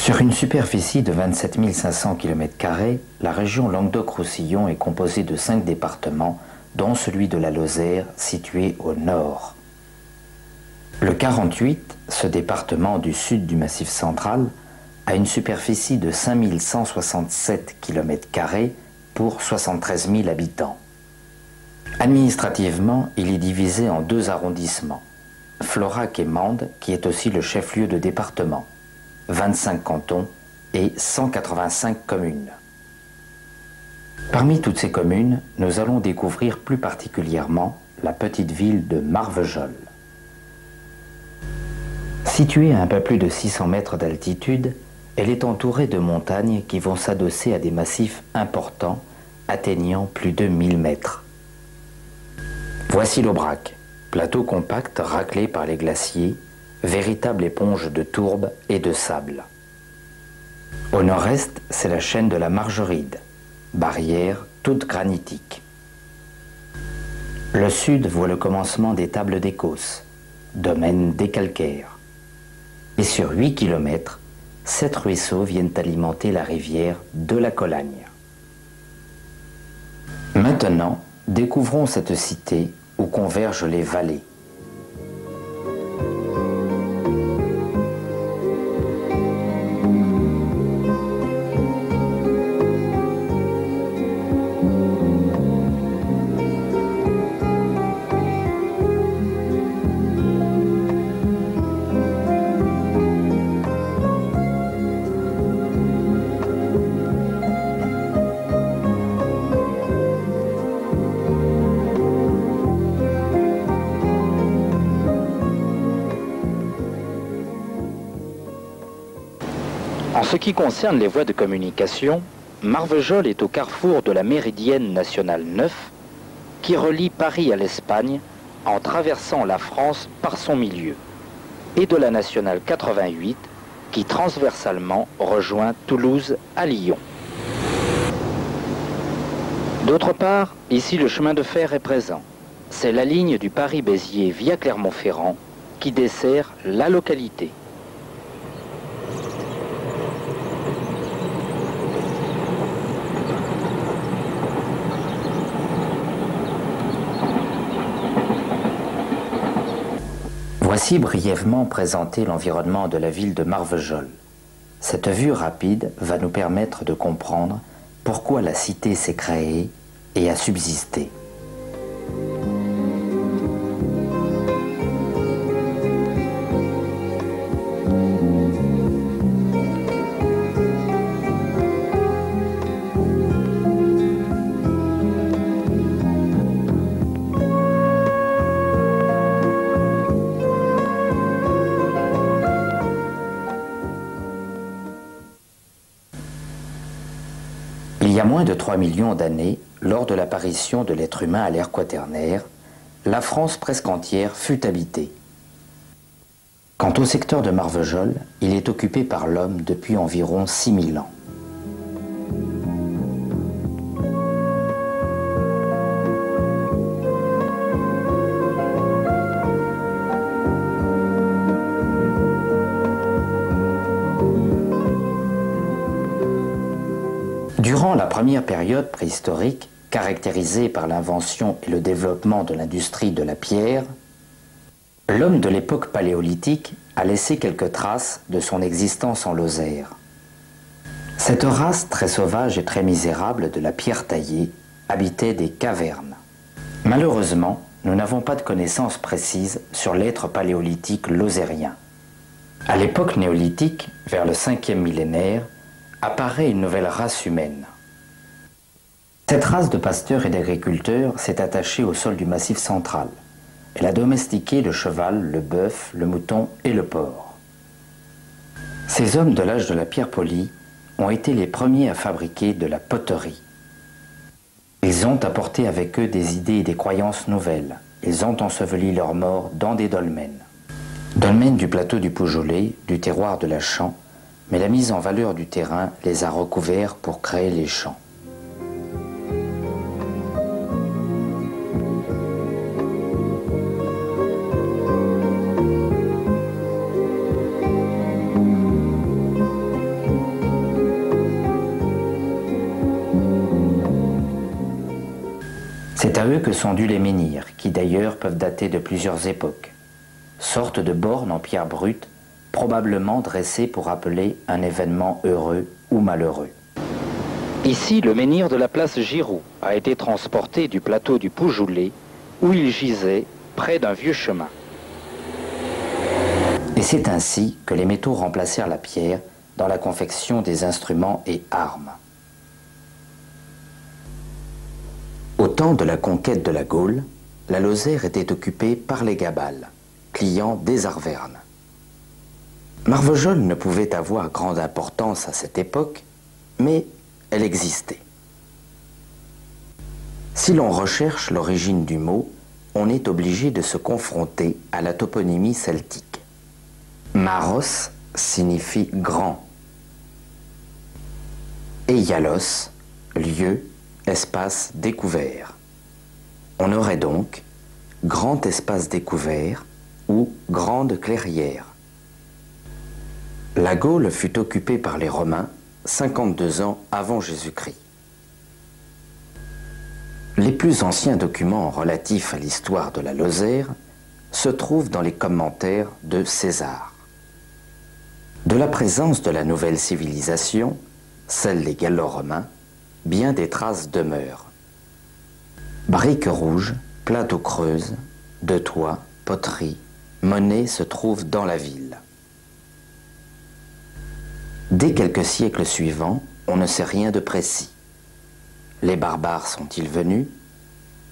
Sur une superficie de 27 500 km², la région Languedoc-Roussillon est composée de 5 départements, dont celui de la Lozère, situé au nord. Le 48, ce département du sud du Massif central, a une superficie de 5 167 km² pour 73 000 habitants. Administrativement, il est divisé en 2 arrondissements, Florac et Mende, qui est aussi le chef-lieu de département, 25 cantons et 185 communes. Parmi toutes ces communes, nous allons découvrir plus particulièrement la petite ville de Marvejols. Située à un peu plus de 600 mètres d'altitude, elle est entourée de montagnes qui vont s'adosser à des massifs importants atteignant plus de 1000 mètres. Voici l'Aubrac, plateau compact raclé par les glaciers, véritable éponge de tourbe et de sable. Au nord-est, c'est la chaîne de la Margeride, barrière toute granitique. Le sud voit le commencement des tables d'Écosse, domaine des calcaires. Et sur 8 km, 7 ruisseaux viennent alimenter la rivière de la Colagne. Maintenant, découvrons cette cité où convergent les vallées. En ce qui concerne les voies de communication, Marvejols est au carrefour de la méridienne nationale 9 qui relie Paris à l'Espagne en traversant la France par son milieu, et de la nationale 88 qui transversalement rejoint Toulouse à Lyon. D'autre part, ici le chemin de fer est présent. C'est la ligne du Paris-Béziers via Clermont-Ferrand qui dessert la localité. Voici brièvement présenté l'environnement de la ville de Marvejols. Cette vue rapide va nous permettre de comprendre pourquoi la cité s'est créée et a subsisté. Il y a moins de 3 millions d'années, lors de l'apparition de l'être humain à l'ère quaternaire, la France presque entière fut habitée. Quant au secteur de Marvejols, il est occupé par l'homme depuis environ 6000 ans. Durant la première période préhistorique, caractérisée par l'invention et le développement de l'industrie de la pierre, l'homme de l'époque paléolithique a laissé quelques traces de son existence en Lozère. Cette race très sauvage et très misérable de la pierre taillée habitait des cavernes. Malheureusement, nous n'avons pas de connaissances précises sur l'être paléolithique lozérien. À l'époque néolithique, vers le 5e millénaire, apparaît une nouvelle race humaine. Cette race de pasteurs et d'agriculteurs s'est attachée au sol du Massif central. Elle a domestiqué le cheval, le bœuf, le mouton et le porc. Ces hommes de l'âge de la pierre polie ont été les premiers à fabriquer de la poterie. Ils ont apporté avec eux des idées et des croyances nouvelles. Ils ont enseveli leurs morts dans des dolmens. Dolmens du plateau du Poujoulé, du terroir de la Champ, mais la mise en valeur du terrain les a recouverts pour créer les champs. C'est à eux que sont dus les menhirs, qui d'ailleurs peuvent dater de plusieurs époques. Sorte de bornes en pierre brute, probablement dressées pour rappeler un événement heureux ou malheureux. Ici, le menhir de la place Giroux a été transporté du plateau du Poujoulé, où il gisait près d'un vieux chemin. Et c'est ainsi que les métaux remplacèrent la pierre dans la confection des instruments et armes. Au temps de la conquête de la Gaule, la Lozère était occupée par les Gabales, clients des Arvernes. Marvejols ne pouvait avoir grande importance à cette époque, mais elle existait. Si l'on recherche l'origine du mot, on est obligé de se confronter à la toponymie celtique. Maros signifie grand. Et Ialos, lieu, espace découvert. On aurait donc grand espace découvert ou grande clairière. La Gaule fut occupée par les Romains 52 ans avant Jésus-Christ. Les plus anciens documents relatifs à l'histoire de la Lozère se trouvent dans les commentaires de César. De la présence de la nouvelle civilisation, celle des Gallo-Romains, bien des traces demeurent. Briques rouges, plateaux creuses, de toits, poteries, monnaies se trouvent dans la ville. Dès quelques siècles suivants, on ne sait rien de précis. Les barbares sont-ils venus?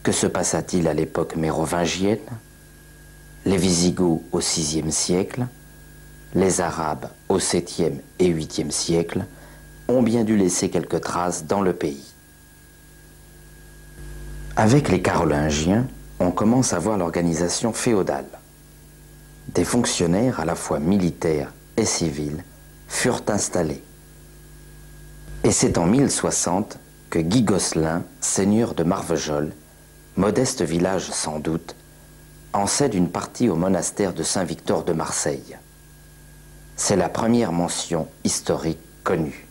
Que se passa-t-il à l'époque mérovingienne? Les Visigoths au VIe siècle, les Arabes au 7e et 8e siècle ont bien dû laisser quelques traces dans le pays. Avec les Carolingiens, on commence à voir l'organisation féodale. Des fonctionnaires à la fois militaires et civils furent installés. Et c'est en 1060 que Guy Gosselin, seigneur de Marvejols, modeste village sans doute, en cède une partie au monastère de Saint-Victor de Marseille. C'est la première mention historique connue.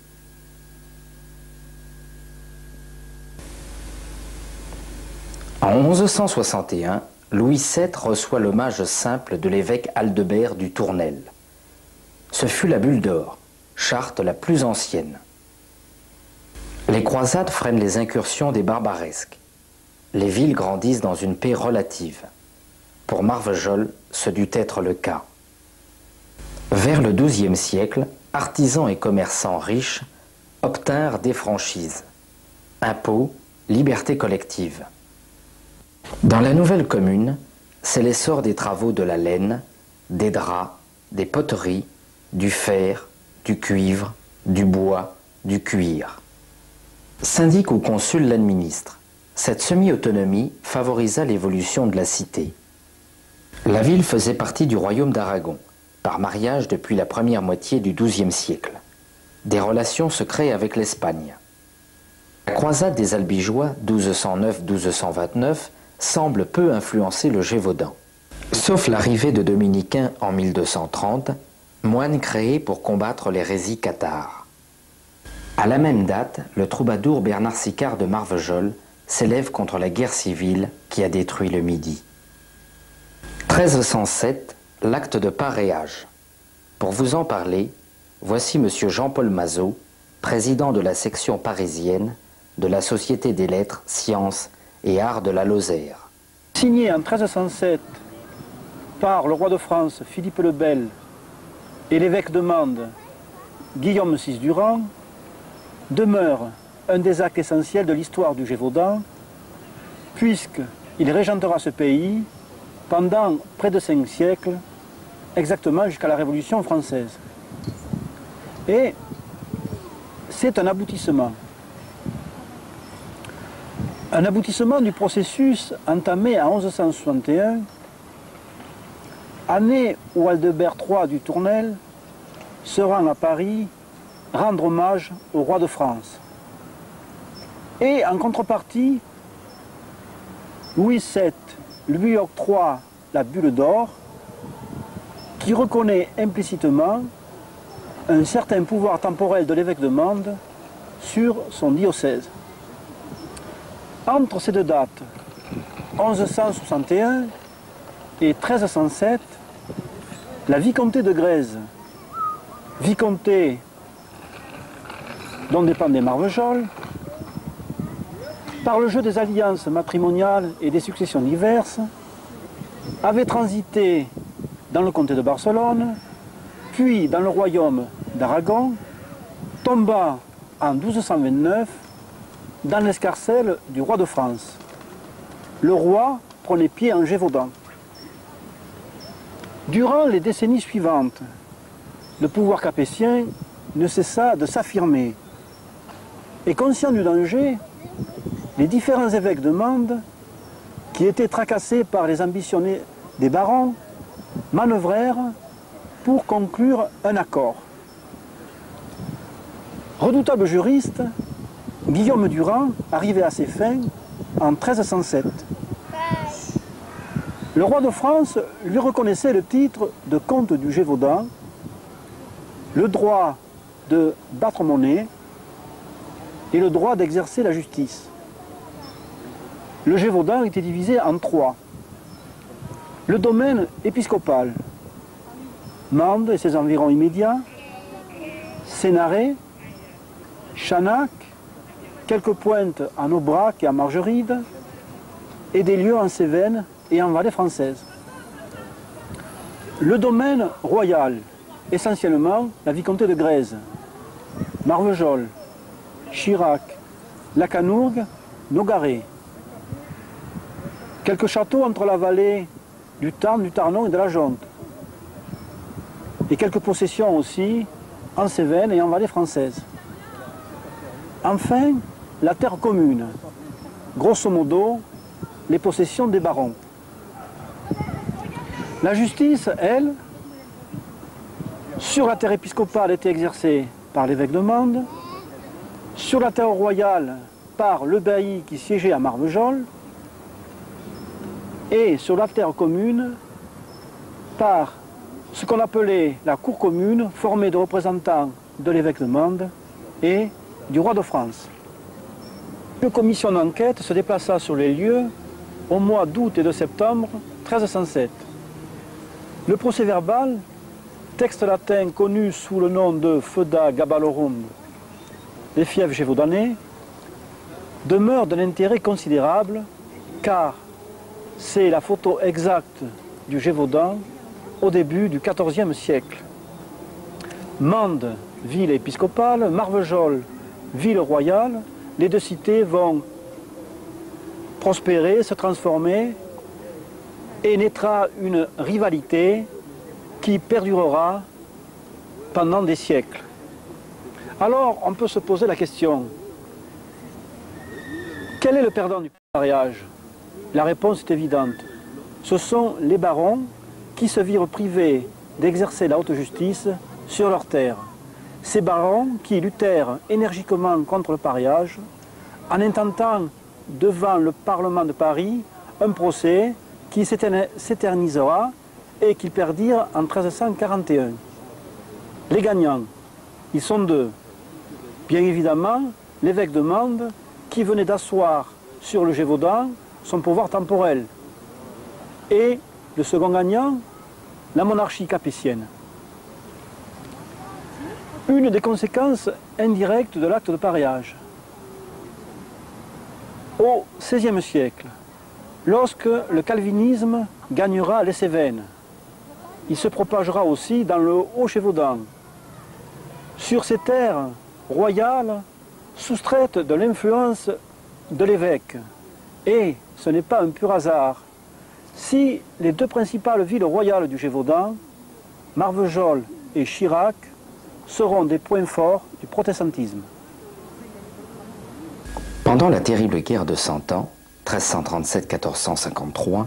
En 1161, Louis VII reçoit l'hommage simple de l'évêque Aldebert du Tournel. Ce fut la Bulle d'Or, charte la plus ancienne. Les croisades freinent les incursions des barbaresques. Les villes grandissent dans une paix relative. Pour Marvejols, ce dut être le cas. Vers le XIIe siècle, artisans et commerçants riches obtinrent des franchises. Impôts, liberté collective. Dans la nouvelle commune, c'est l'essor des travaux de la laine, des draps, des poteries, du fer, du cuivre, du bois, du cuir. Syndic ou consul l'administre. Cette semi-autonomie favorisa l'évolution de la cité. La ville faisait partie du royaume d'Aragon, par mariage depuis la première moitié du XIIe siècle. Des relations se créent avec l'Espagne. La croisade des Albigeois 1209-1229 semble peu influencer le Gévaudan. Sauf l'arrivée de dominicains en 1230, moines créés pour combattre l'hérésie cathare. À la même date, le troubadour Bernard Sicard de Marvejols s'élève contre la guerre civile qui a détruit le Midi. 1307, l'acte de paréage. Pour vous en parler, voici M. Jean-Paul Mazot, président de la section parisienne de la Société des Lettres, Sciences et Arts de la Lozère. Signé en 1307 par le roi de France Philippe le Bel et l'évêque de Mende Guillaume VI Durand, demeure un des actes essentiels de l'histoire du Gévaudan, puisqu'il régentera ce pays pendant près de 5 siècles, exactement jusqu'à la Révolution française. Et c'est un aboutissement. Un aboutissement du processus entamé en 1161, année où Aldebert III du Tournel se rend à Paris rendre hommage au roi de France. Et en contrepartie, Louis VII lui octroie la bulle d'or qui reconnaît implicitement un certain pouvoir temporel de l'évêque de Mende sur son diocèse. Entre ces deux dates, 1161 et 1307, la vicomté de Grèze, vicomté dont dépendait Marvejols, par le jeu des alliances matrimoniales et des successions diverses, avait transité dans le comté de Barcelone, puis dans le royaume d'Aragon, tomba en 1229 dans l'escarcelle du roi de France. Le roi prenait pied en Gévaudan. Durant les décennies suivantes, le pouvoir capétien ne cessa de s'affirmer. Et conscient du danger, les différents évêques de Mende, qui étaient tracassés par les ambitions des barons, manœuvrèrent pour conclure un accord. Redoutable juriste, Guillaume Durand arrivait à ses fins en 1307. Le roi de France lui reconnaissait le titre de comte du Gévaudan, le droit de battre monnaie et le droit d'exercer la justice. Le Gévaudan était divisé en 3. Le domaine épiscopal, Mende et ses environs immédiats, Sénaré, Chanac, quelques pointes en Aubrac et en Margeride, et des lieux en Cévennes et en Vallée française. Le domaine royal, essentiellement la vicomté de Grèze, Marvejols, Chirac, Lacanourgue, Nogaret. Quelques châteaux entre la vallée du Tarn, du Tarnon et de la Jonte. Et quelques possessions aussi en Cévennes et en Vallée française. Enfin, la terre commune, grosso modo, les possessions des barons. La justice, elle, sur la terre épiscopale était exercée par l'évêque de Mende, sur la terre royale par le bailli qui siégeait à Marvejols, et sur la terre commune par ce qu'on appelait la cour commune, formée de représentants de l'évêque de Mende et du roi de France. Une commission d'enquête se déplaça sur les lieux au mois d'août et de septembre 1307. Le procès-verbal, texte latin connu sous le nom de Foeda Gabalorum, des fiefs gévaudanais, demeure d'un intérêt considérable car c'est la photo exacte du Gévaudan au début du XIVe siècle. Mende, ville épiscopale, Marvejols, ville royale, les deux cités vont prospérer, se transformer et naîtra une rivalité qui perdurera pendant des siècles. Alors on peut se poser la question, quel est le perdant du mariage? La réponse est évidente. Ce sont les barons qui se virent privés d'exercer la haute justice sur leurs terres. Ces barons qui luttèrent énergiquement contre le pariage en intentant devant le Parlement de Paris un procès qui s'éternisera et qu'ils perdirent en 1341. Les gagnants, ils sont deux. Bien évidemment, l'évêque de Mende qui venait d'asseoir sur le Gévaudan son pouvoir temporel. Et le second gagnant, la monarchie capétienne. Une des conséquences indirectes de l'acte de pariage. Au XVIe siècle, lorsque le calvinisme gagnera les Cévennes, il se propagera aussi dans le Haut-Gévaudan. Sur ces terres royales, soustraite de l'influence de l'évêque. Et ce n'est pas un pur hasard. Si les deux principales villes royales du Gévaudan, Marvejols et Chirac, seront des points forts du protestantisme. Pendant la terrible guerre de Cent Ans, 1337-1453,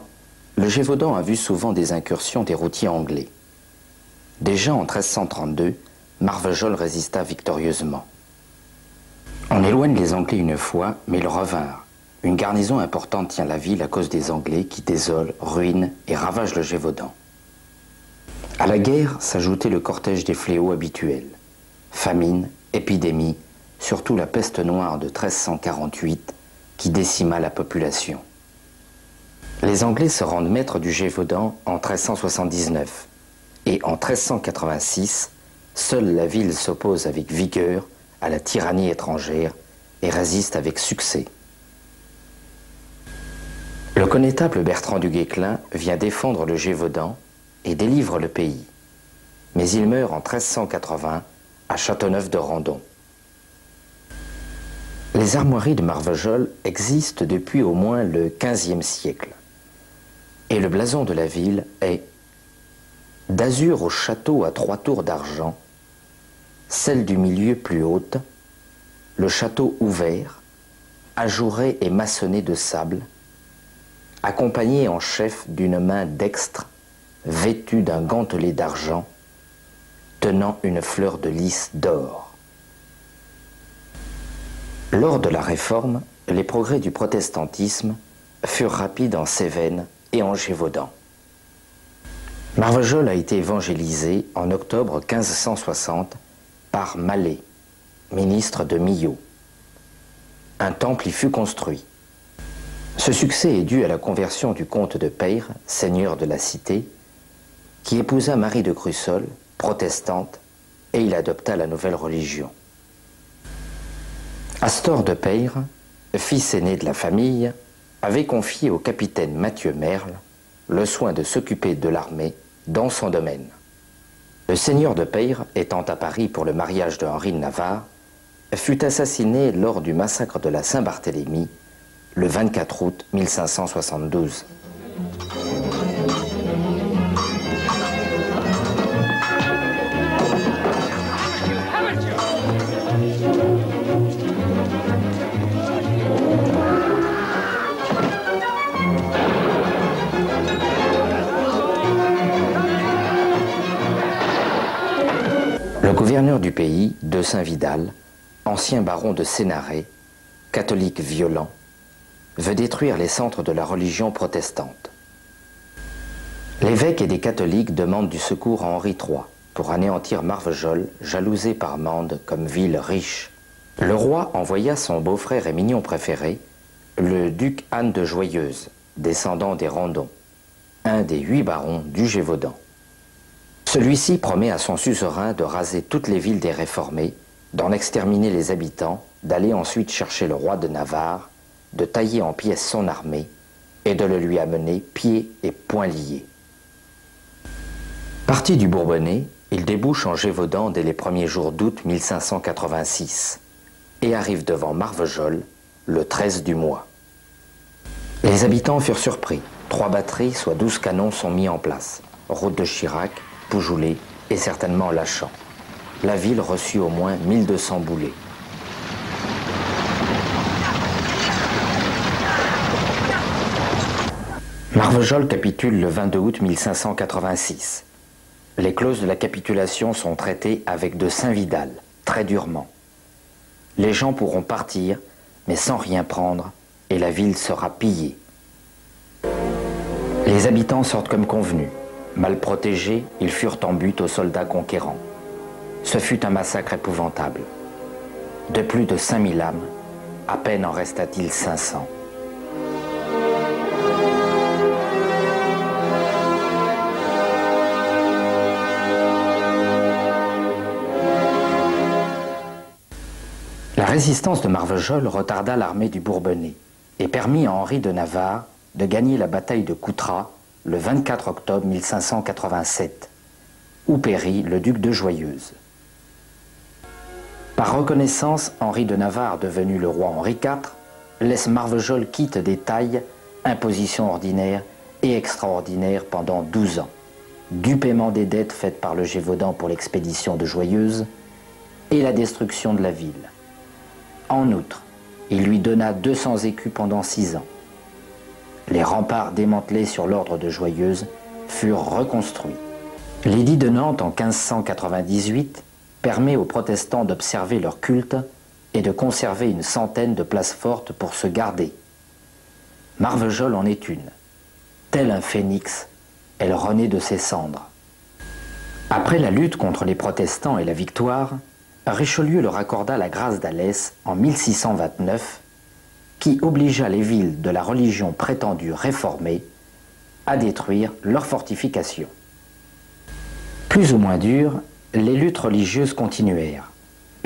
le Gévaudan a vu souvent des incursions des routiers anglais. Déjà en 1332, Marvejols résista victorieusement. On éloigne les Anglais une fois, mais ils revinrent. Une garnison importante tient la ville à cause des Anglais qui désolent, ruinent et ravagent le Gévaudan. À la guerre s'ajoutait le cortège des fléaux habituels. Famine, épidémie, surtout la peste noire de 1348 qui décima la population. Les Anglais se rendent maîtres du Gévaudan en 1379 et en 1386, seule la ville s'oppose avec vigueur à la tyrannie étrangère et résiste avec succès. Le connétable Bertrand du Guesclin vient défendre le Gévaudan et délivre le pays. Mais il meurt en 1380 à Châteauneuf-de-Randon. Les armoiries de Marvejols existent depuis au moins le XVe siècle. Et le blason de la ville est d'azur au château à 3 tours d'argent, celle du milieu plus haute, le château ouvert, ajouré et maçonné de sable, accompagné en chef d'une main dextre, vêtue d'un gantelet d'argent, tenant une fleur de lys d'or. Lors de la Réforme, les progrès du protestantisme furent rapides en Cévennes et en Gévaudan. Marvejols a été évangélisé en octobre 1560 par Mallet, ministre de Milhaud. Un temple y fut construit. Ce succès est dû à la conversion du comte de Peyre, seigneur de la cité, qui épousa Marie de Crussol, protestante, et il adopta la nouvelle religion. Astor de Peyre, fils aîné de la famille, avait confié au capitaine Mathieu Merle le soin de s'occuper de l'armée dans son domaine. Le seigneur de Peyre, étant à Paris pour le mariage de Henri de Navarre, fut assassiné lors du massacre de la Saint-Barthélemy le 24 août 1572. Le gouverneur du pays, de Saint-Vidal, ancien baron de Sénaré, catholique violent, veut détruire les centres de la religion protestante. L'évêque et des catholiques demandent du secours à Henri III pour anéantir Marvejols, jalousé par Mende comme ville riche. Le roi envoya son beau-frère et mignon préféré, le duc Anne de Joyeuse, descendant des Randons, un des 8 barons du Gévaudan. Celui-ci promet à son suzerain de raser toutes les villes des réformés, d'en exterminer les habitants, d'aller ensuite chercher le roi de Navarre, de tailler en pièces son armée et de le lui amener pieds et poings liés. Parti du Bourbonnais, il débouche en Gévaudan dès les premiers jours d'août 1586 et arrive devant Marvejols le 13 du mois. Les habitants furent surpris. 3 batteries, soit 12 canons, sont mis en place. Route de Chirac, Poujoulé et certainement Lachamp. La ville reçut au moins 1200 boulets. Marvejols capitule le 22 août 1586. Les clauses de la capitulation sont traitées avec de Saint-Vidal, très durement. Les gens pourront partir, mais sans rien prendre, et la ville sera pillée. Les habitants sortent comme convenu. Mal protégés, ils furent en butte aux soldats conquérants. Ce fut un massacre épouvantable. De plus de 5000 âmes, à peine en resta-t-il 500. La résistance de Marvejols retarda l'armée du Bourbonnais et permit à Henri de Navarre de gagner la bataille de Coutras le 24 octobre 1587, où périt le duc de Joyeuse. Par reconnaissance, Henri de Navarre, devenu le roi Henri IV, laisse Marvejols quitte des tailles, impositions ordinaires et extraordinaires pendant 12 ans, du paiement des dettes faites par le Gévaudan pour l'expédition de Joyeuse et la destruction de la ville. En outre, il lui donna 200 écus pendant 6 ans. Les remparts démantelés sur l'ordre de Joyeuse furent reconstruits. L'édit de Nantes en 1598 permet aux protestants d'observer leur culte et de conserver une centaine de places fortes pour se garder. Marvejols en est une. Tel un phénix, elle renaît de ses cendres. Après la lutte contre les protestants et la victoire, Richelieu leur accorda la grâce d'Alès en 1629, qui obligea les villes de la religion prétendue réformée à détruire leurs fortifications. Plus ou moins dures, les luttes religieuses continuèrent,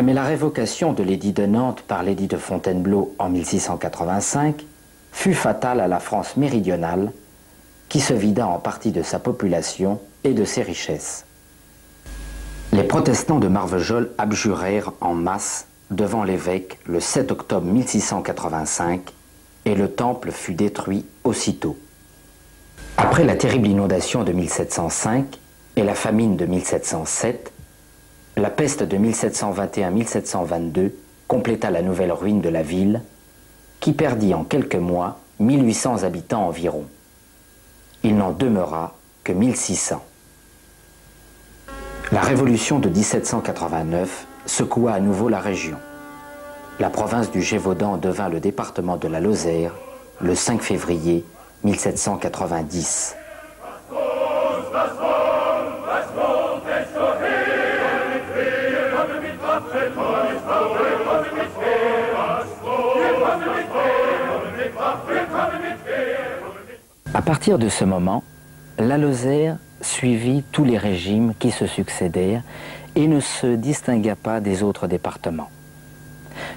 mais la révocation de l'édit de Nantes par l'édit de Fontainebleau en 1685 fut fatale à la France méridionale, qui se vida en partie de sa population et de ses richesses. Les protestants de Marvejols abjurèrent en masse devant l'évêque le 7 octobre 1685 et le temple fut détruit aussitôt. Après la terrible inondation de 1705 et la famine de 1707, la peste de 1721-1722 compléta la nouvelle ruine de la ville, qui perdit en quelques mois 1800 habitants environ. Il n'en demeura que 1600. La révolution de 1789 secoua à nouveau la région. La province du Gévaudan devint le département de la Lozère le 5 février 1790. À partir de ce moment, la Lozère suivit tous les régimes qui se succédèrent et ne se distingua pas des autres départements.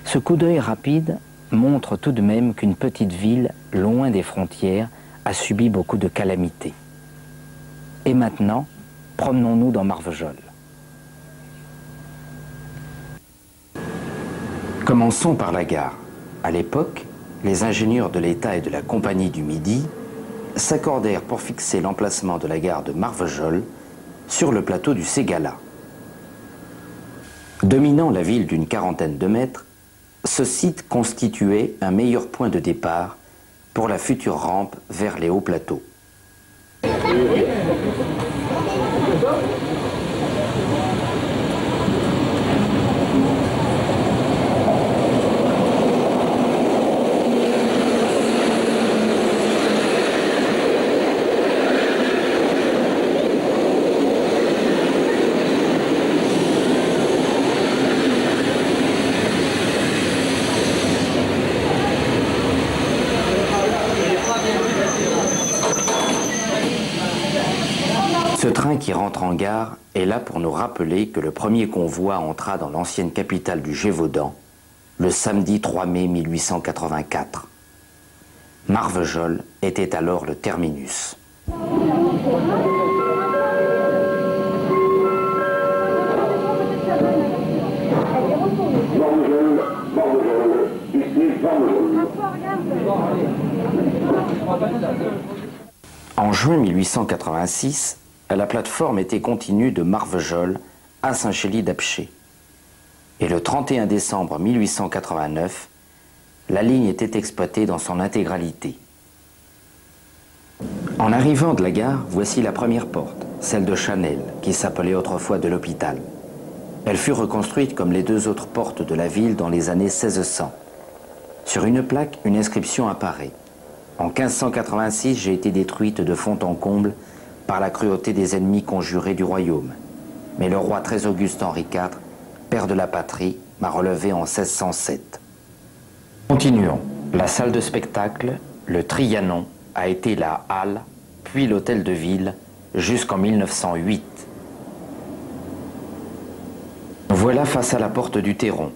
Ce coup d'œil rapide montre tout de même qu'une petite ville, loin des frontières, a subi beaucoup de calamités. Et maintenant, promenons-nous dans Marvejols. Commençons par la gare. À l'époque, les ingénieurs de l'État et de la Compagnie du Midi s'accordèrent pour fixer l'emplacement de la gare de Marvejols sur le plateau du Ségala. Dominant la ville d'une quarantaine de mètres, ce site constituait un meilleur point de départ pour la future rampe vers les hauts plateaux. Ce train qui rentre en gare est là pour nous rappeler que le premier convoi entra dans l'ancienne capitale du Gévaudan le samedi 3 mai 1884. Marvejols était alors le terminus. En juin 1886, la plateforme était continue de Marvejols à Saint-Chély-d'Apcher. Et le 31 décembre 1889, la ligne était exploitée dans son intégralité. En arrivant de la gare, voici la première porte, celle de Chanel, qui s'appelait autrefois de l'Hôpital. Elle fut reconstruite comme les deux autres portes de la ville dans les années 1600. Sur une plaque, une inscription apparaît. En 1586, j'ai été détruite de fond en comble par la cruauté des ennemis conjurés du royaume. Mais le roi très auguste Henri IV, père de la patrie, m'a relevé en 1607. Continuons. La salle de spectacle, le Trianon, a été la halle, puis l'hôtel de ville, jusqu'en 1908. Voilà face à la porte du Théron.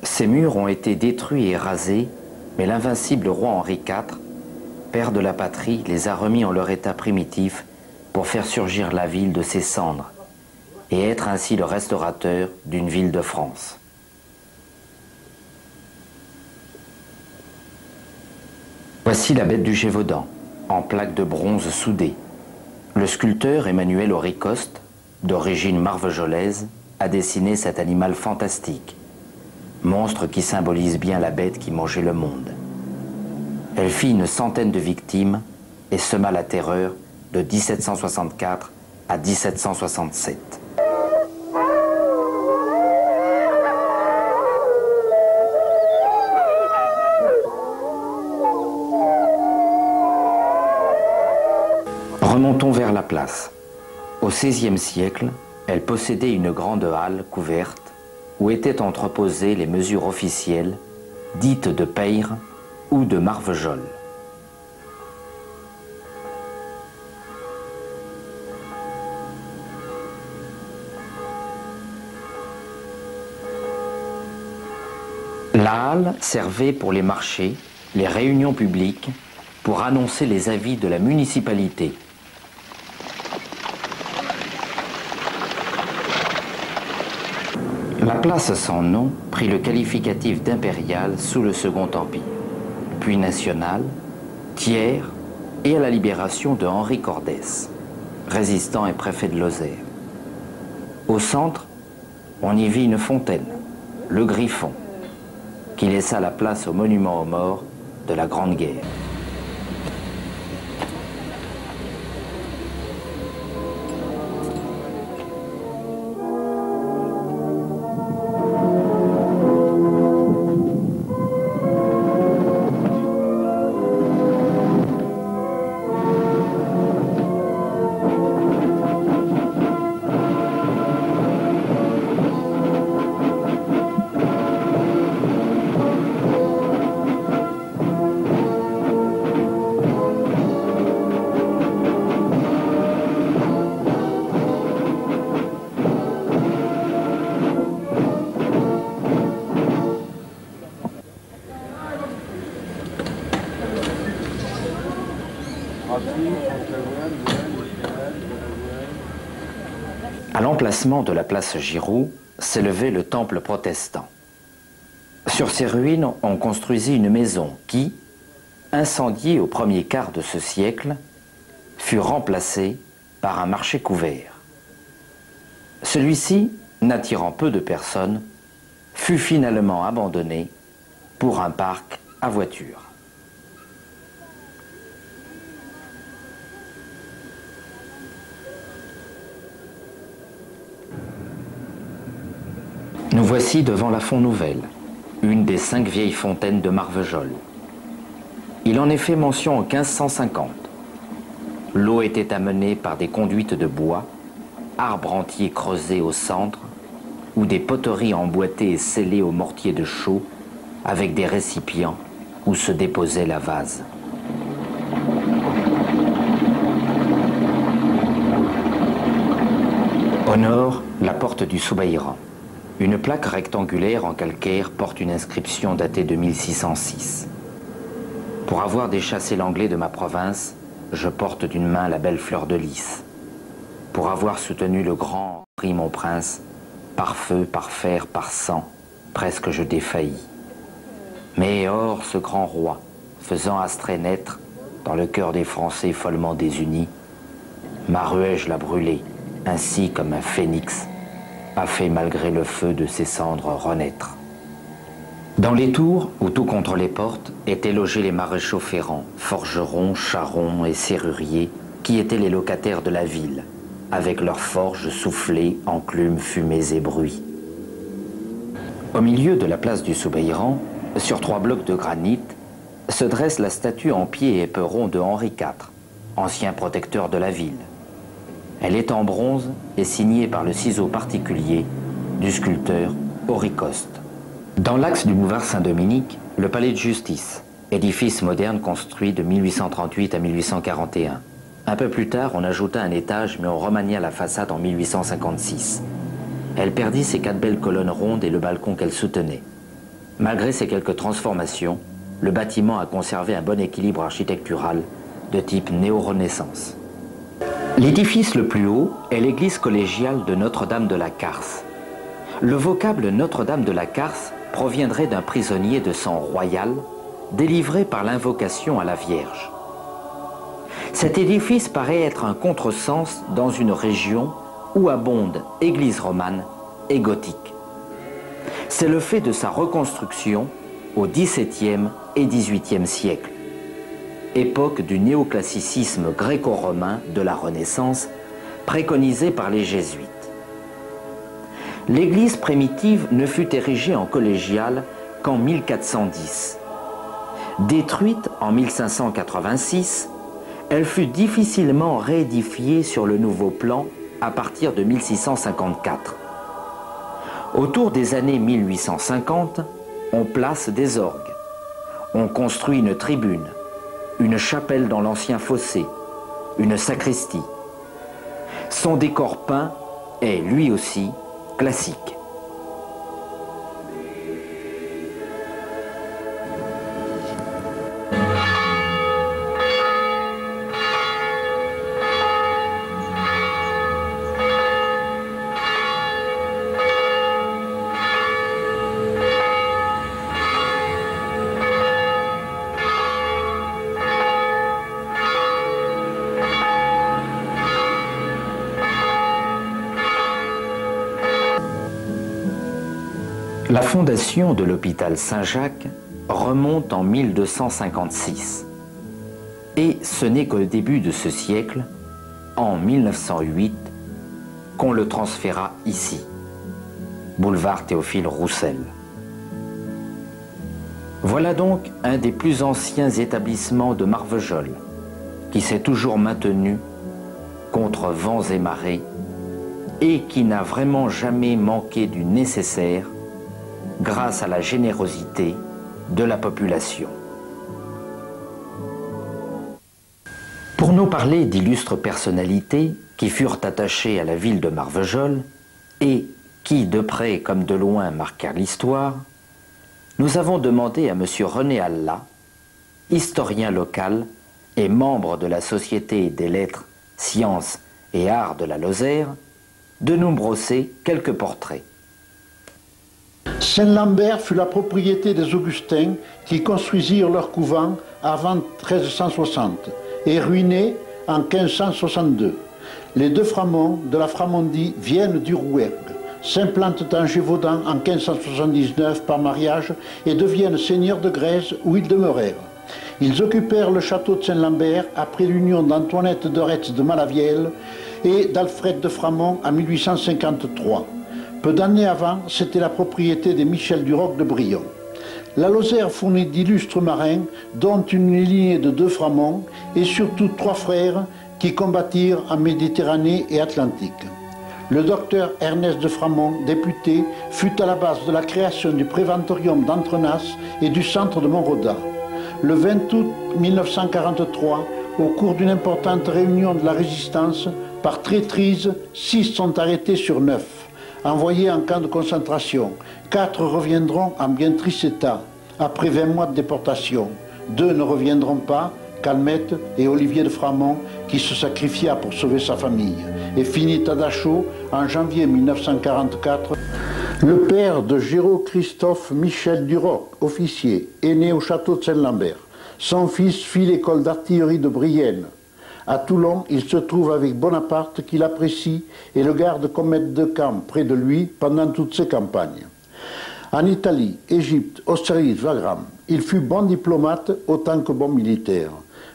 Ces murs ont été détruits et rasés, mais l'invincible roi Henri IV, père de la patrie, les a remis en leur état primitif pour faire surgir la ville de ses cendres et être ainsi le restaurateur d'une ville de France. Voici la bête du Gévaudan, en plaque de bronze soudée. Le sculpteur Emmanuel Auricoste, d'origine marvejolaise, a dessiné cet animal fantastique, monstre qui symbolise bien la bête qui mangeait le monde. Elle fit une centaine de victimes et sema la terreur de 1764 à 1767. Remontons vers la place. Au XVIe siècle, elle possédait une grande halle couverte où étaient entreposées les mesures officielles, dites de Peyre ou de Marvejols. La halle servait pour les marchés, les réunions publiques, pour annoncer les avis de la municipalité. La place sans nom prit le qualificatif d'impériale sous le Second Empire, puis national, tiers et à la libération de Henri Cordès, résistant et préfet de Lozère. Au centre, on y vit une fontaine, le Griffon, qui laissa la place au monument aux morts de la Grande Guerre. À l'emplacement de la place Giroud s'élevait le temple protestant. Sur ces ruines, on construisit une maison qui, incendiée au premier quart de ce siècle, fut remplacée par un marché couvert. Celui-ci, n'attirant peu de personnes, fut finalement abandonné pour un parc à voitures. Nous voici devant la Font-Nouvelle, une des 5 vieilles fontaines de Marvejols. Il en est fait mention en 1550. L'eau était amenée par des conduites de bois, arbres entiers creusés au centre, ou des poteries emboîtées et scellées au mortier de chaux, avec des récipients où se déposait la vase. Au nord, la porte du Soubairan. Une plaque rectangulaire en calcaire porte une inscription datée de 1606. Pour avoir déchassé l'anglais de ma province, je porte d'une main la belle fleur de lys. Pour avoir soutenu le grand prix mon prince, par feu, par fer, par sang, presque je défaillis. Mais or ce grand roi, faisant Astrée naître, dans le cœur des Français follement désunis, Maruège l'a brûlé, ainsi comme un phénix, a fait malgré le feu de ses cendres renaître. Dans les tours, ou tout contre les portes, étaient logés les maréchaux ferrants, forgerons, charrons et serruriers, qui étaient les locataires de la ville, avec leurs forges soufflées, enclumes, fumées et bruits. Au milieu de la place du Soubairan, sur 3 blocs de granit, se dresse la statue en pied et éperon de Henri IV, ancien protecteur de la ville. Elle est en bronze et signée par le ciseau particulier du sculpteur Auricoste. Dans l'axe du boulevard Saint-Dominique, le palais de justice, édifice moderne construit de 1838 à 1841. Un peu plus tard, on ajouta un étage, mais on remania la façade en 1856. Elle perdit ses 4 belles colonnes rondes et le balcon qu'elle soutenait. Malgré ces quelques transformations, le bâtiment a conservé un bon équilibre architectural de type néo-renaissance. L'édifice le plus haut est l'église collégiale de Notre-Dame de la Carse. Le vocable Notre-Dame de la Carse proviendrait d'un prisonnier de sang royal délivré par l'invocation à la Vierge. Cet édifice paraît être un contresens dans une région où abondent église romane et gothique. C'est le fait de sa reconstruction au XVIIe et XVIIIe siècle, époque du néoclassicisme gréco-romain de la Renaissance préconisé par les jésuites. L'église primitive ne fut érigée en collégiale qu'en 1410. Détruite en 1586, elle fut difficilement réédifiée sur le nouveau plan à partir de 1654. Autour des années 1850, on place des orgues, on construit une tribune, une chapelle dans l'ancien fossé, une sacristie. Son décor peint est lui aussi classique. La fondation de l'hôpital Saint-Jacques remonte en 1256. Et ce n'est qu'au début de ce siècle, en 1908, qu'on le transféra ici, boulevard Théophile Roussel. Voilà donc un des plus anciens établissements de Marvejols, qui s'est toujours maintenu contre vents et marées et qui n'a vraiment jamais manqué du nécessaire grâce à la générosité de la population. Pour nous parler d'illustres personnalités qui furent attachées à la ville de Marvejols et qui, de près comme de loin, marquèrent l'histoire, nous avons demandé à M. René Alla, historien local et membre de la Société des lettres, sciences et arts de la Lozère, de nous brosser quelques portraits. Saint-Lambert fut la propriété des Augustins qui construisirent leur couvent avant 1360 et ruiné en 1562. Les deux Framont de la Framondie viennent du Rouergue, s'implantent en Gévaudan en 1579 par mariage et deviennent seigneurs de Grèze où ils demeurèrent. Ils occupèrent le château de Saint-Lambert après l'union d'Antoinette de Retz de Malavielle et d'Alfred de Framont en 1853. Peu d'années avant, c'était la propriété des Michel Duroc de Brion. La Lozère fournit d'illustres marins, dont une lignée de deux Framont et surtout trois frères qui combattirent en Méditerranée et Atlantique. Le docteur Ernest de Framont, député, fut à la base de la création du préventorium d'Entrenas et du centre de Montrodat. Le 20 août 1943, au cours d'une importante réunion de la résistance, par traîtrise, 6 sont arrêtés sur 9. Envoyés en camp de concentration, 4 reviendront en bien triste état, après 20 mois de déportation. 2 ne reviendront pas, Calmette et Olivier de Framont, qui se sacrifia pour sauver sa famille, et finit à Dachau en janvier 1944. Le père de Géraud-Christophe Michel Duroc, officier, est né au château de Saint-Lambert. Son fils fit l'école d'artillerie de Brienne. À Toulon, il se trouve avec Bonaparte qu'il apprécie et le garde comme aide de camp près de lui pendant toutes ses campagnes. En Italie, Égypte, Austerlitz, Wagram, il fut bon diplomate autant que bon militaire.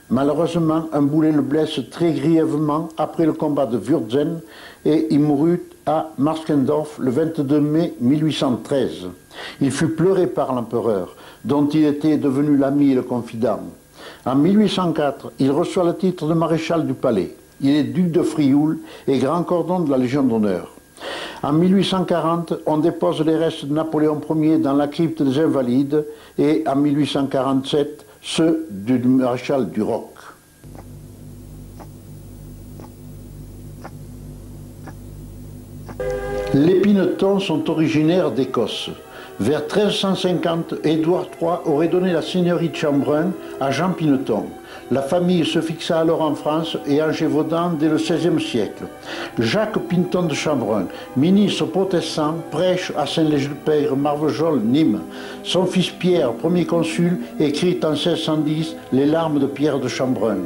Malheureusement, un boulet le blesse très grièvement après le combat de Wurzen et il mourut à Marskendorf le 22 mai 1813. Il fut pleuré par l'empereur, dont il était devenu l'ami et le confident. En 1804, il reçoit le titre de maréchal du palais. Il est duc de Frioul et grand cordon de la Légion d'honneur. En 1840, on dépose les restes de Napoléon Ier dans la crypte des Invalides et en 1847, ceux du maréchal Duroc. Les Pinetons sont originaires d'Écosse. Vers 1350, Édouard III aurait donné la seigneurie de Chambrun à Jean Pineton. La famille se fixa alors en France et en Gévaudan dès le XVIe siècle. Jacques Pineton de Chambrun, ministre protestant, prêche à Saint-Léger-le-Pègre, Marvejols, Nîmes. Son fils Pierre, premier consul, écrit en 1610 Les larmes de Pierre de Chambrun.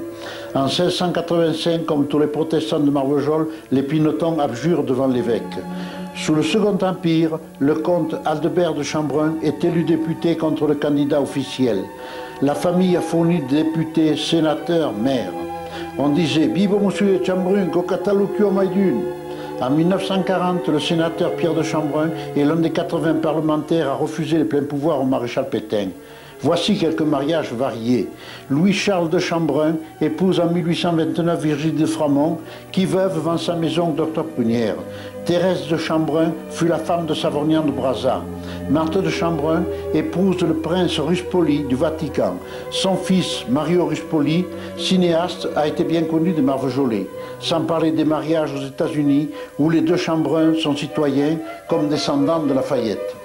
En 1685, comme tous les protestants de Marvejols, les Pinetons abjurent devant l'évêque. Sous le Second Empire, le comte Aldebert de Chambrun est élu député contre le candidat officiel. La famille a fourni des députés, sénateurs, maires. On disait « Vive monsieur de Chambrun, qu'au Cataluccio Maïdune ». En 1940, le sénateur Pierre de Chambrun est l'un des 80 parlementaires à refuser les pleins pouvoirs au maréchal Pétain. Voici quelques mariages variés. Louis-Charles de Chambrun épouse en 1829 Virginie de Framont, qui veuve vend sa maison au docteur Prunière. Thérèse de Chambrun fut la femme de Savorgnan de Brazza. Marthe de Chambrun épouse le prince Ruspoli du Vatican. Son fils, Mario Ruspoli, cinéaste, a été bien connu des Marvejolais. Sans parler des mariages aux États-Unis, où les deux Chambrun sont citoyens comme descendants de Lafayette.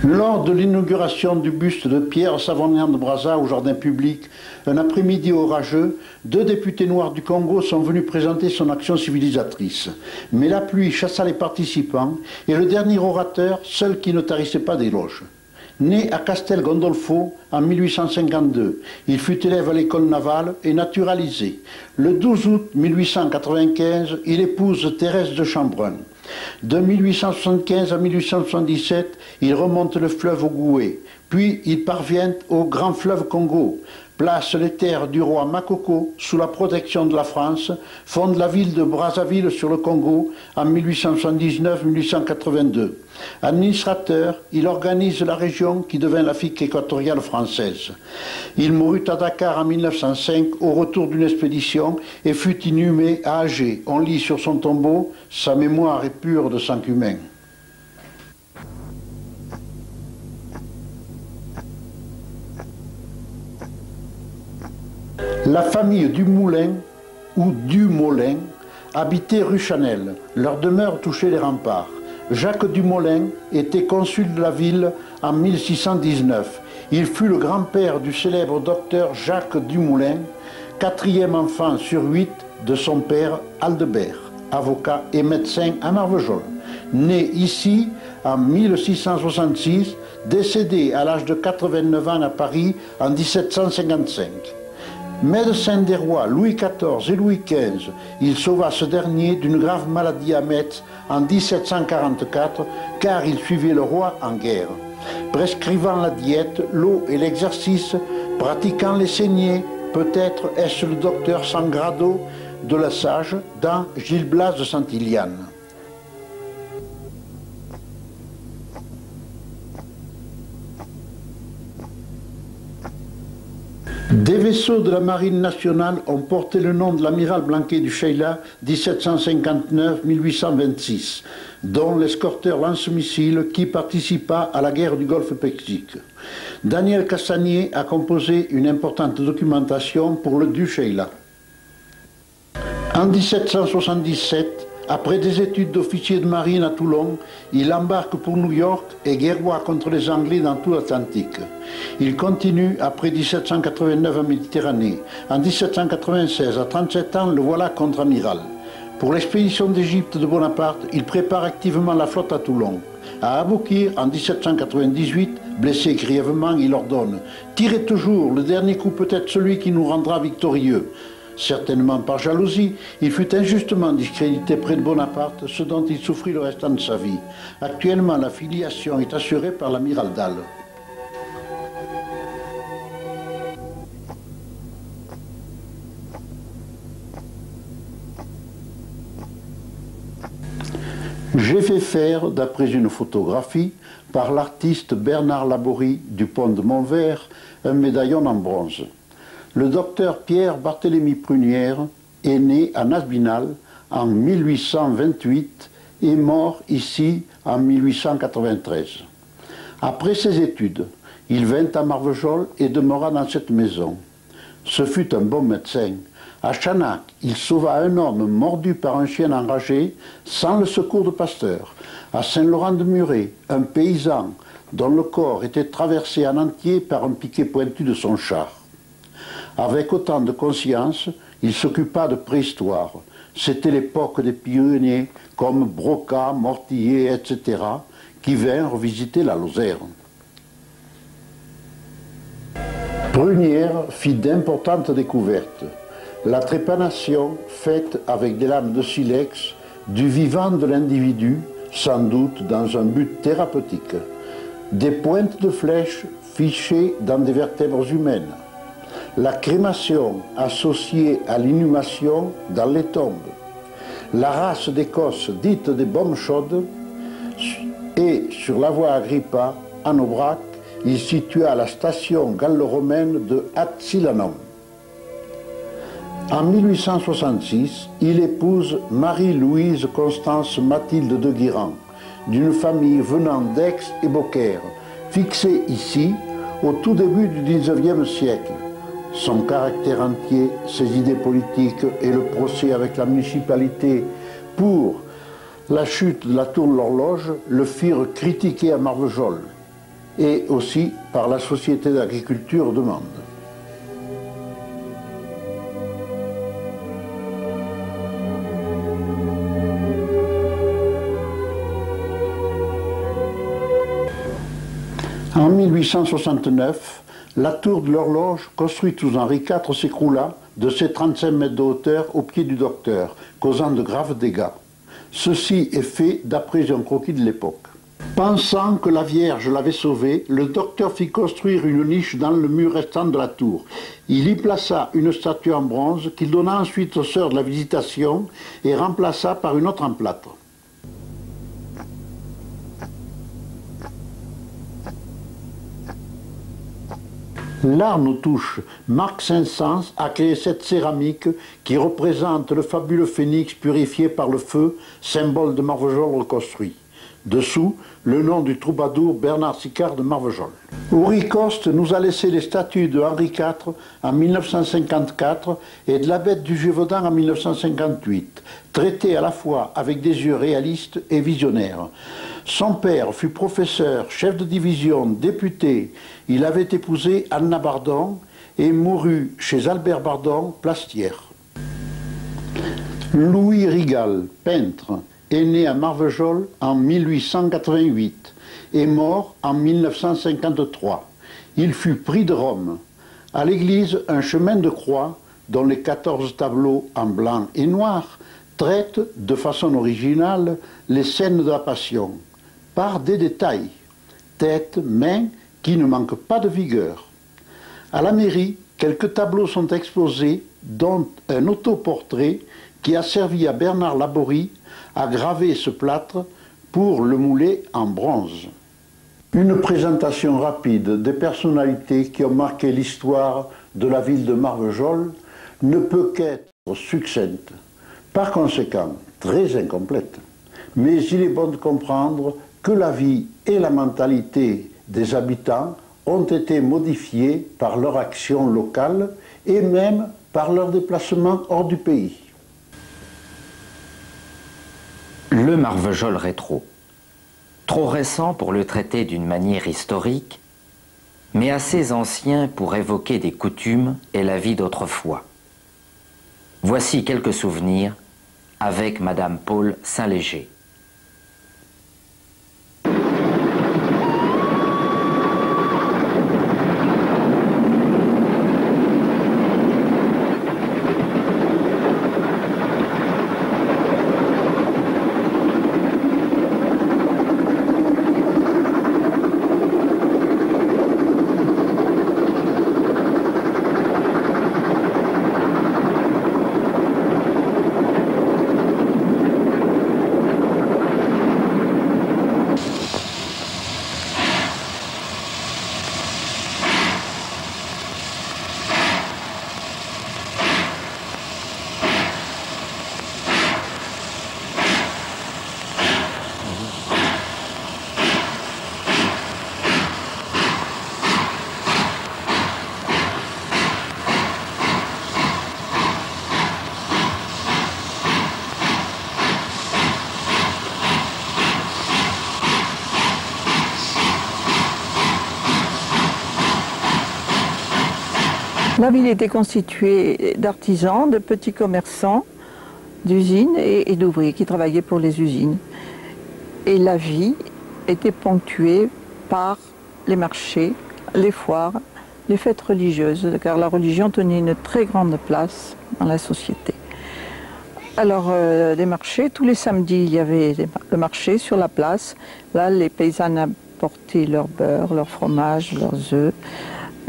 Lors de l'inauguration du buste de Pierre Savorgnan de Brazza au jardin public, un après-midi orageux, deux députés noirs du Congo sont venus présenter son action civilisatrice. Mais la pluie chassa les participants et le dernier orateur, seul qui ne tarissait pas d'éloges. Né à Castel Gondolfo en 1852, il fut élève à l'école navale et naturalisé. Le 12 août 1895, il épouse Thérèse de Chambrun. De 1875 à 1877, il remonte le fleuve Ogooué, puis il parvient au grand fleuve Congo, place les terres du roi Makoko sous la protection de la France, fonde la ville de Brazzaville sur le Congo en 1879-1882. Administrateur, il organise la région qui devint l'Afrique équatoriale française. Il mourut à Dakar en 1905 au retour d'une expédition et fut inhumé à Alger. On lit sur son tombeau « Sa mémoire est pure de sang humain ». La famille Dumoulin, ou Dumoulin, habitait rue Chanel. Leur demeure touchait les remparts. Jacques Dumoulin était consul de la ville en 1619. Il fut le grand-père du célèbre docteur Jacques Dumoulin, quatrième enfant sur 8 de son père Aldebert, avocat et médecin à Marvejols. Né ici en 1666, décédé à l'âge de 89 ans à Paris en 1755. Médecin des rois Louis XIV et Louis XV, il sauva ce dernier d'une grave maladie à Metz en 1744, car il suivait le roi en guerre. Prescrivant la diète, l'eau et l'exercice, pratiquant les saignées, peut-être est-ce le docteur Sangrado de la Sage dans Gilles Blas de Saint-Iliane. Des vaisseaux de la Marine nationale ont porté le nom de l'amiral Blanquet du Sheila 1759-1826, dont l'escorteur lance-missile qui participa à la guerre du Golfe Persique. Daniel Castagnier a composé une importante documentation pour le du Sheila. En 1777, après des études d'officier de marine à Toulon, il embarque pour New York et guerroie contre les Anglais dans tout l'Atlantique. Il continue après 1789 en Méditerranée. En 1796, à 37 ans, le voilà contre-amiral. Pour l'expédition d'Égypte de Bonaparte, il prépare activement la flotte à Toulon. À Aboukir, en 1798, blessé grièvement, il ordonne « Tirez toujours, le dernier coup peut être celui qui nous rendra victorieux ». Certainement par jalousie, il fut injustement discrédité près de Bonaparte, ce dont il souffrit le restant de sa vie. Actuellement, la filiation est assurée par l'amiral Dalle. J'ai fait faire, d'après une photographie, par l'artiste Bernard Laborie du pont de Montvert, un médaillon en bronze. Le docteur Pierre Barthélemy Prunière est né à Nasbinal en 1828 et mort ici en 1893. Après ses études, il vint à Marvejols et demeura dans cette maison. Ce fut un bon médecin. À Chanac, il sauva un homme mordu par un chien enragé sans le secours de Pasteur. À Saint-Laurent-de-Muret, un paysan dont le corps était traversé en entier par un piquet pointu de son char. Avec autant de conscience, il s'occupa de préhistoire. C'était l'époque des pionniers comme Broca, Mortillet, etc., qui vinrent visiter la Lozère. Brunière fit d'importantes découvertes. La trépanation faite avec des lames de silex du vivant de l'individu, sans doute dans un but thérapeutique. Des pointes de flèches fichées dans des vertèbres humaines. La crémation associée à l'inhumation dans les tombes. La race d'Écosse dite des bombes chaudes. Et sur la voie Agrippa, en Aubrac, il situa la station gallo-romaine de Atsilanum. En 1866, il épouse Marie-Louise Constance Mathilde de Guiran, d'une famille venant d'Aix et Beaucaire, fixée ici au tout début du XIXe siècle. Son caractère entier, ses idées politiques et le procès avec la municipalité pour la chute de la tour de l'horloge le firent critiquer à Marvejols et aussi par la Société d'agriculture de Mende. En 1869, la tour de l'horloge, construite sous Henri IV, s'écroula de ses 35 mètres de hauteur au pied du docteur, causant de graves dégâts. Ceci est fait d'après un croquis de l'époque. Pensant que la Vierge l'avait sauvé, le docteur fit construire une niche dans le mur restant de la tour. Il y plaça une statue en bronze qu'il donna ensuite aux sœurs de la Visitation et remplaça par une autre en plâtre. L'art nous touche. Marc Saint-Saëns a créé cette céramique qui représente le fabuleux phénix purifié par le feu, symbole de Marvejols reconstruit. Dessous, le nom du troubadour Bernard Sicard de Marvejols. Henri Coste nous a laissé les statues de Henri IV en 1954 et de la bête du Gévaudan en 1958, traitées à la fois avec des yeux réalistes et visionnaires. Son père fut professeur, chef de division, député. Il avait épousé Anna Bardon et mourut chez Albert Bardon, Plastière. Louis Rigal, peintre, est né à Marvejols en 1888 et mort en 1953. Il fut prix de Rome. À l'église, un chemin de croix, dont les 14 tableaux en blanc et noir traitent de façon originale les scènes de la Passion, par des détails, tête, main, qui ne manquent pas de vigueur. À la mairie, quelques tableaux sont exposés, dont un autoportrait qui a servi à Bernard Laborie à graver ce plâtre pour le mouler en bronze. Une présentation rapide des personnalités qui ont marqué l'histoire de la ville de Marvejols ne peut qu'être succincte, par conséquent très incomplète. Mais il est bon de comprendre que la vie et la mentalité des habitants ont été modifiées par leur action locale et même par leur déplacement hors du pays. Le Marvejol rétro. Trop récent pour le traiter d'une manière historique, mais assez ancien pour évoquer des coutumes et la vie d'autrefois. Voici quelques souvenirs avec Madame Paul Saint-Léger. La ville était constituée d'artisans, de petits commerçants, d'usines et d'ouvriers qui travaillaient pour les usines. Et la vie était ponctuée par les marchés, les foires, les fêtes religieuses, car la religion tenait une très grande place dans la société. Alors, les marchés, tous les samedis, il y avait le marché sur la place. Là, les paysannes apportaient leur beurre, leur fromage, leurs œufs.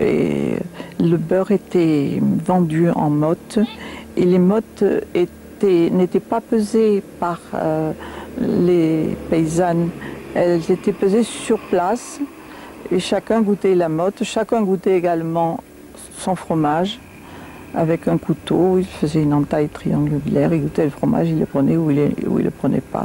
Et le beurre était vendu en mottes. Et les mottes n'étaient pas pesées par les paysannes. Elles étaient pesées sur place. Et chacun goûtait la motte. Chacun goûtait également son fromage. Avec un couteau, il faisait une entaille triangulaire, il goûtait le fromage, il le prenait ou il le prenait pas.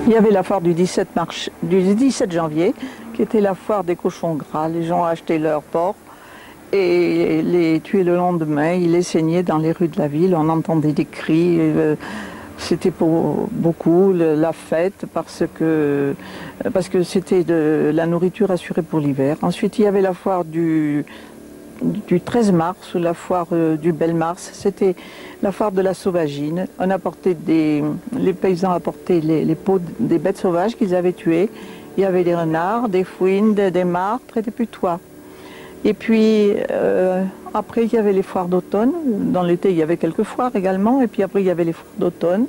Il y avait la foire du 17 janvier, qui était la foire des cochons gras. Les gens achetaient leur porc et les tuaient le lendemain. Ils les saignaient dans les rues de la ville. On entendait des cris. C'était pour beaucoup la fête parce que c'était de la nourriture assurée pour l'hiver. Ensuite, il y avait la foire du 13 mars ou la foire du Bel Mars, c'était la foire de la sauvagine. On apportait les paysans apportaient les peaux des bêtes sauvages qu'ils avaient tuées. Il y avait des renards, des fouines, des martres et des putois. Et puis après il y avait les foires d'automne. Dans l'été il y avait quelques foires également. Et puis après il y avait les foires d'automne.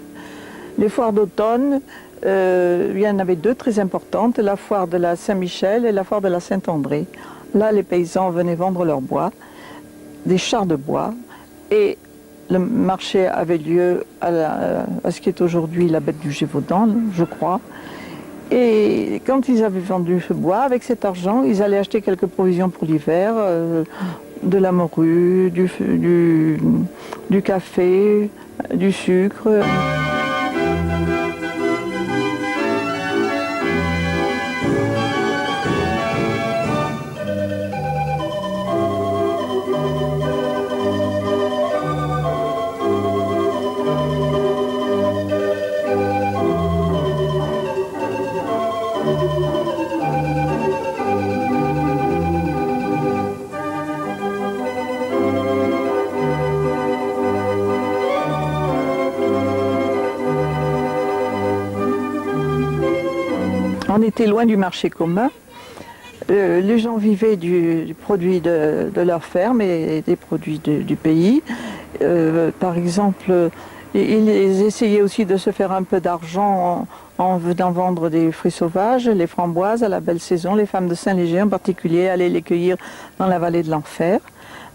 Les foires d'automne, il y en avait deux très importantes, la foire de la Saint-Michel et la foire de la Saint-André. Là, les paysans venaient vendre leur bois, des chars de bois, et le marché avait lieu à ce qui est aujourd'hui la bête du Gévaudan, je crois. Et quand ils avaient vendu ce bois, avec cet argent, ils allaient acheter quelques provisions pour l'hiver, de la morue, du café, du sucre. On était loin du marché commun. Les gens vivaient du produit de leur ferme et des produits du pays. Par exemple, ils essayaient aussi de se faire un peu d'argent en venant vendre des fruits sauvages, les framboises à la belle saison. Les femmes de Saint-Léger en particulier allaient les cueillir dans la vallée de l'Enfer,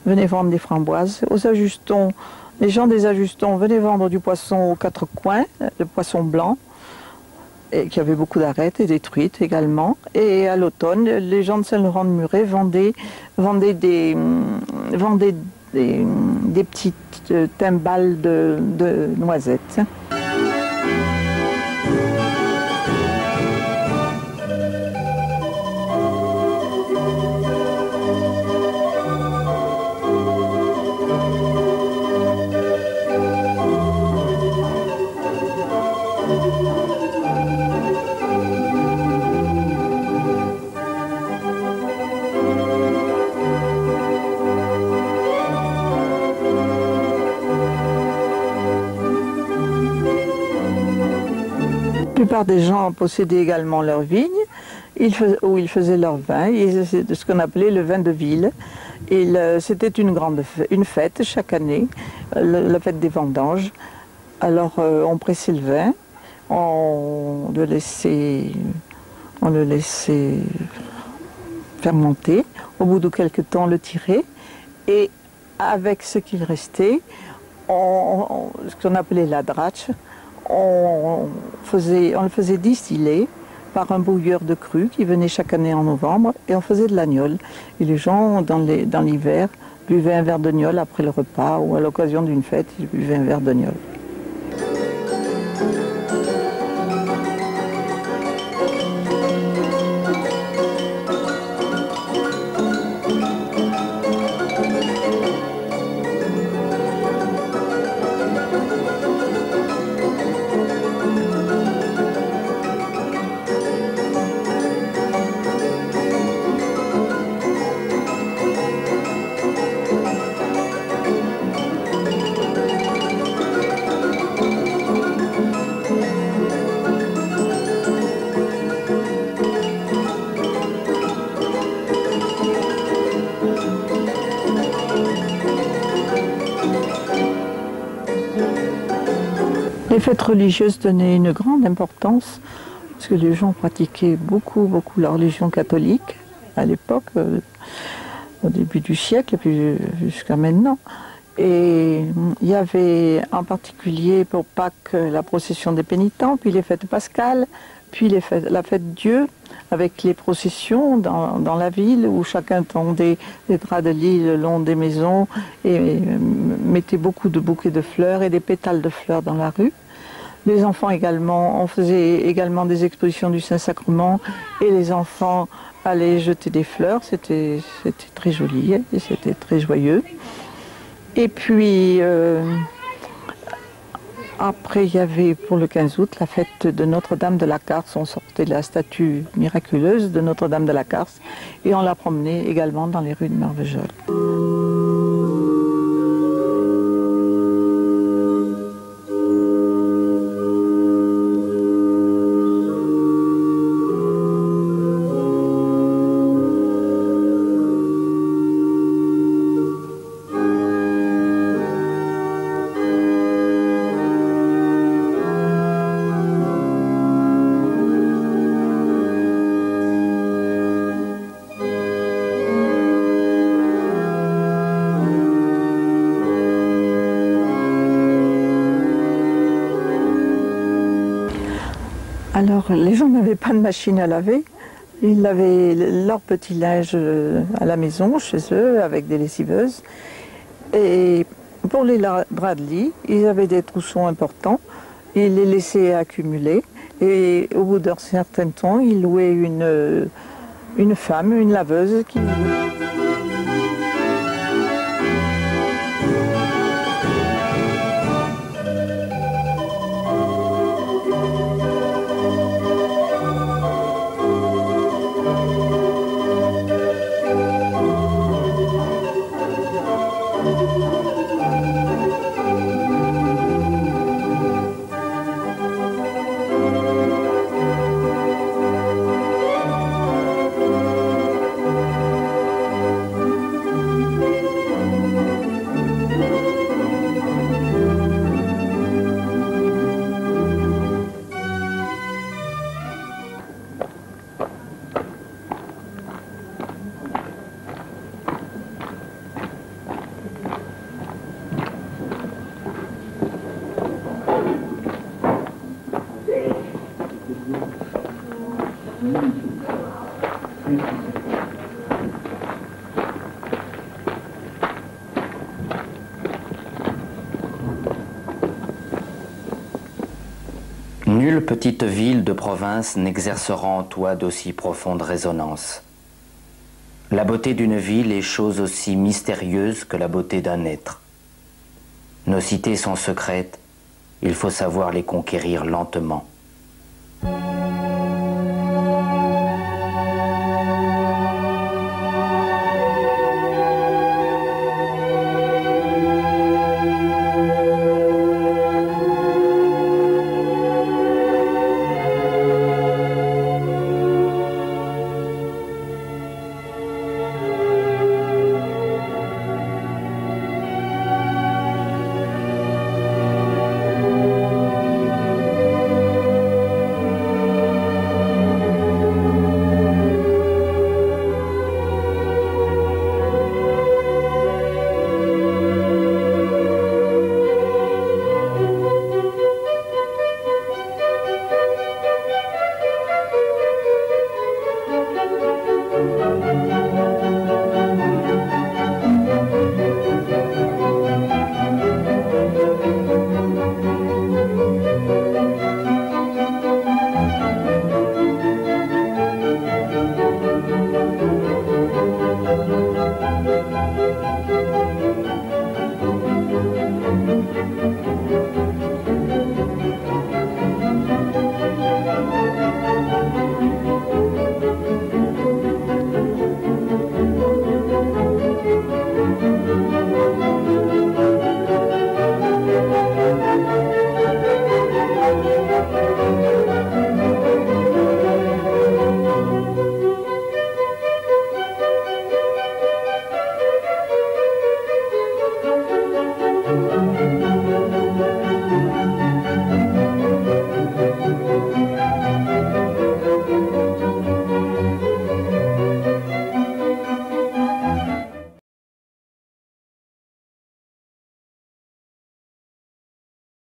venaient vendre des framboises. Aux Ajustons, les gens des Ajustons venaient vendre du poisson aux quatre coins, le poisson blanc, et qui avait beaucoup d'arêtes et des truites également. Et à l'automne, les gens de Saint-Laurent-de-Muret vendaient des petites timbales de noisettes. La plupart des gens possédaient également leurs vignes, où ils faisaient leur vin, c'est ce qu'on appelait le vin de ville. C'était une fête chaque année, la fête des vendanges. Alors on pressait le vin, on le laissait fermenter. Au bout de quelques temps, on le tirait et avec ce qu'il restait, ce qu'on appelait la dratch, on le faisait distiller par un bouilleur de cru qui venait chaque année en novembre, et on faisait de l'agnole. Et les gens, dans l'hiver, buvaient un verre d'agnole après le repas, ou à l'occasion d'une fête, ils buvaient un verre d'agnole. Les fêtes religieuses tenaient une grande importance parce que les gens pratiquaient beaucoup la religion catholique à l'époque, au début du siècle et puis jusqu'à maintenant. Et il y avait en particulier pour Pâques la procession des pénitents, puis les fêtes pascales, puis la fête Dieu, avec les processions dans la ville où chacun tendait des draps de lit le long des maisons et mettait beaucoup de bouquets de fleurs et des pétales de fleurs dans la rue. Les enfants également, on faisait également des expositions du Saint-Sacrement et les enfants allaient jeter des fleurs, c'était très joli et c'était très joyeux. Et puis après il y avait pour le 15 août la fête de Notre-Dame de la Carse, on sortait de la statue miraculeuse de Notre-Dame de la Carse et on la promenait également dans les rues de Marvejols. Alors, les gens n'avaient pas de machine à laver. Ils lavaient leur petit linge à la maison, chez eux, avec des lessiveuses. Et pour les draps de lit, ils avaient des troussons importants. Ils les laissaient accumuler. Et au bout d'un certain temps, ils louaient une femme, une laveuse qui... Nulle petite ville de province n'exercera en toi d'aussi profonde résonance. La beauté d'une ville est chose aussi mystérieuse que la beauté d'un être. Nos cités sont secrètes, il faut savoir les conquérir lentement.